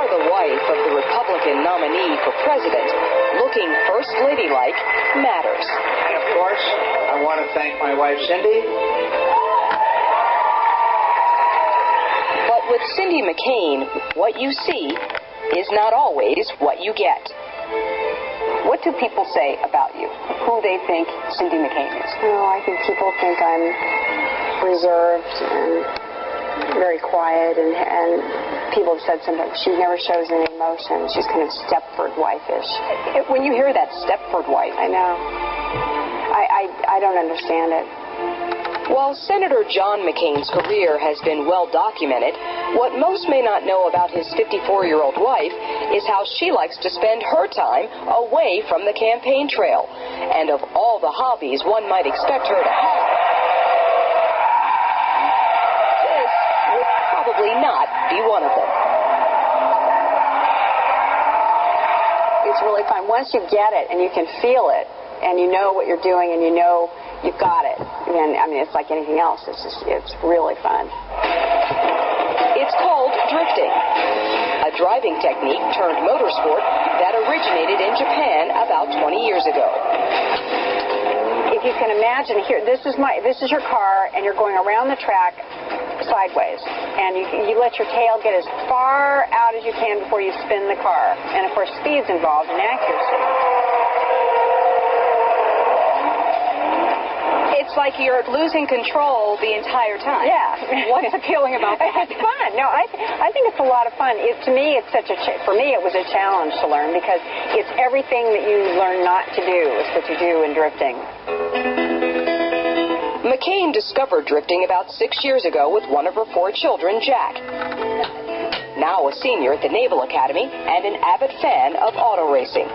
are the wife of the Republican nominee for president, looking first lady-like matters. And of course, I want to thank my wife, Cindy. But with Cindy McCain, what you see is not always what you get. What do people say about you? Who they think Cindy McCain is? Oh, I think people think I'm reserved and very quiet, and people have said sometimes she never shows any emotion. She's kind of Stepford wife-ish. When you hear that Stepford wife, I know. I don't understand it. While Senator John McCain's career has been well documented, what most may not know about his 54-year-old wife is how she likes to spend her time away from the campaign trail. And of all the hobbies one might expect her to have, this would probably not be one of them. It's really fun. Once you get it and you can feel it and you know what you're doing and you know you've got it, and I mean, it's like anything else. It's really fun. It's called drifting, a driving technique turned motorsport that originated in Japan about 20 years ago. If you can imagine, here, this is your car, and you're going around the track sideways, and you let your tail get as far out as you can before you spin the car, and of course, speed's involved and accuracy. It's like you're losing control the entire time. Yeah. What's appealing about that? It's fun. No, I think it's a lot of fun. To me, it's for me, it was a challenge to learn because it's everything that you learn not to do is what you do in drifting. McCain discovered drifting about 6 years ago with one of her 4 children, Jack. Now a senior at the Naval Academy and an avid fan of auto racing.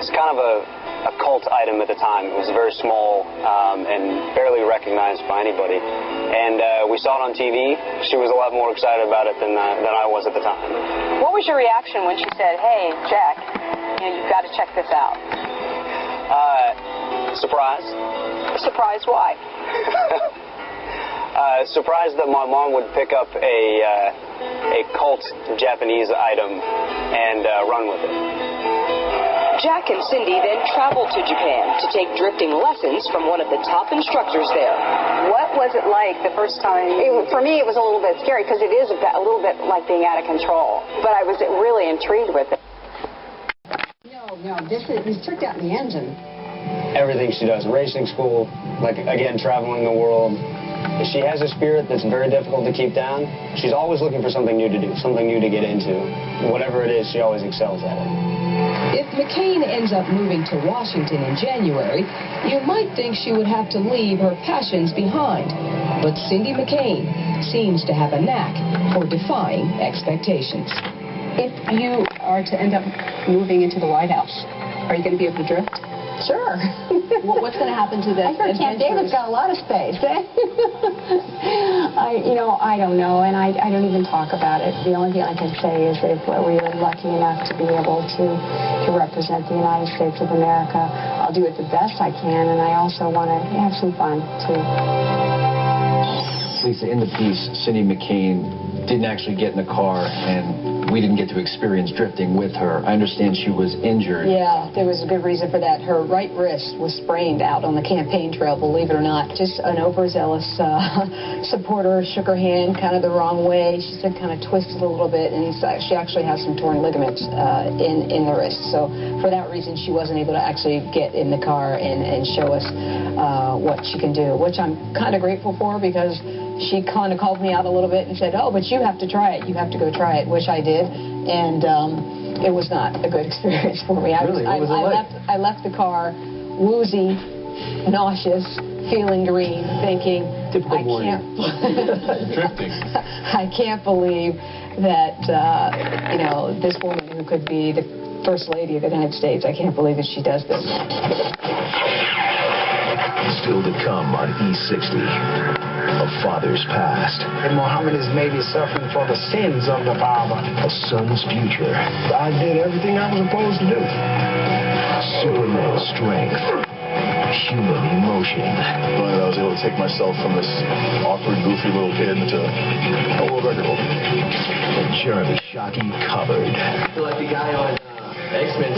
It's kind of a cult item at the time. It was very small and barely recognized by anybody. And we saw it on TV. She was a lot more excited about it than I was at the time. What was your reaction when she said, "Hey, Jack, you've got to check this out"? Surprised. Surprised why? Surprised that my mom would pick up a cult Japanese item and run with it. Jack and Cindy then traveled to Japan to take drifting lessons from one of the top instructors there. What was it like the first time? For me, it was a little bit scary because it is a little bit like being out of control. But I was really intrigued with it. No, this tricked out in the engine. Everything she does, racing school, like, again, traveling the world. She has a spirit that's very difficult to keep down. She's always looking for something new to do, something new to get into. Whatever it is, she always excels at it. If McCain ends up moving to Washington in January, you might think she would have to leave her passions behind. But Cindy McCain seems to have a knack for defying expectations. If you are to end up moving into the White House, are you going to be able to drift? Sure. What's going to happen to this? I heard Camp David's got a lot of space. I don't know, and I don't even talk about it. The only thing I can say is that if we're really lucky enough to be able to represent the United States of America, I'll do it the best I can, and I also want to have some fun, too. Lisa, in the piece, Cindy McCain didn't actually get in the car, and we didn't get to experience drifting with her. I understand she was injured. Yeah, there was a good reason for that. Her right wrist was sprained out on the campaign trail, believe it or not. Just an overzealous supporter shook her hand kind of the wrong way. She said kind of twisted a little bit, and she actually has some torn ligaments in the wrist. So for that reason, she wasn't able to actually get in the car and show us what she can do, which I'm kind of grateful for because she kind of called me out a little bit and said, "Oh, but you have to try it. You have to go try it," which I did, and it was not a good experience for me. Really? What was it like? I left the car woozy, nauseous, feeling green, thinking, Typical morning. Drifting. I can't believe that this woman who could be the First Lady of the United States, I can't believe that she does this. Still to come on E60, a father's past. And Muhammad is maybe suffering for the sins of the father. A son's future. I did everything I was supposed to do. Superman strength. human emotion. But I was able to take myself from this awkward, goofy little kid into a world record holder. Jeremy Shockey covered. I feel like the guy on X-Men